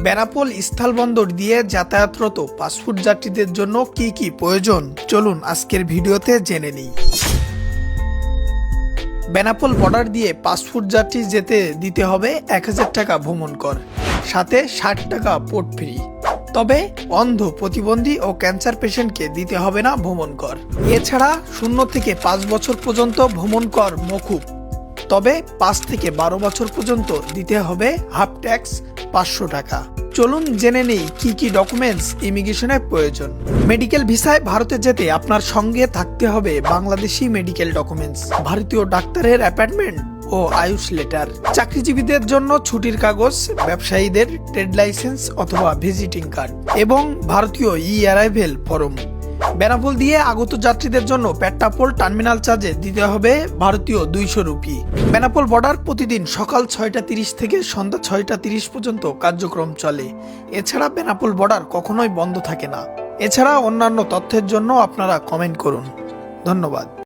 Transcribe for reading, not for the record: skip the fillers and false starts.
বেনাপোল স্থলবন্দর দিয়ে যাতায়াতরত পাসপোর্ট যাত্রীদের জন্য কি কি প্রয়োজন চলুন আজকের ভিডিওতে জেনে নিই। বেনাপোল বর্ডার দিয়ে পাসপোর্ট যাত্রী যেতে দিতে হবে 1000 টাকা ভ্রমণ কর, সাথে 60 টাকা পোর্ট ফ্রি। তবে অন্ধ, প্রতিবন্ধী ও ক্যান্সার পেশেন্টকে দিতে হবে না ভ্রমণ কর। এছাড়া 0 থেকে 5 বছর পর্যন্ত ভ্রমণ কর মওকুফ, তবে 5 থেকে 12 বছর পর্যন্ত দিতে হবে হাফ ট্যাক্স 500 টাকা। চলুন জেনে নেই কি কি ডকুমেন্টস ইমিগ্রেশনের প্রয়োজন। মেডিকেল ভিসায় ভারতে যেতে আপনার সঙ্গে থাকতে হবে বাংলাদেশি মেডিকেল ডকুমেন্টস, ভারতীয় ডাক্তারের অ্যাপয়েন্টমেন্ট ও আয়ুষ লেটার, চাকরিজীবীদের জন্য ছুটির কাগজ, ব্যবসায়ীদের ট্রেড লাইসেন্স অথবা ভিজিটিং কার্ড এবং ভারতীয় অ্যারাইভেল ফর্ম। বেনাপোল দিয়ে আগত যাত্রীদের জন্য পেট্টাপোল টার্মিনাল চার্জে দিতে হবে ভারতীয় 200 রুপি। বেনাপোল বর্ডার প্রতিদিন সকাল 6টা 30 থেকে সন্ধ্যা 6টা 30 পর্যন্ত কার্যক্রম চলে। এছাড়া বেনাপোল বর্ডার কখনোই বন্ধ থাকে না। এছাড়া অন্যান্য তথ্যের জন্য আপনারা কমেন্ট করুন। ধন্যবাদ।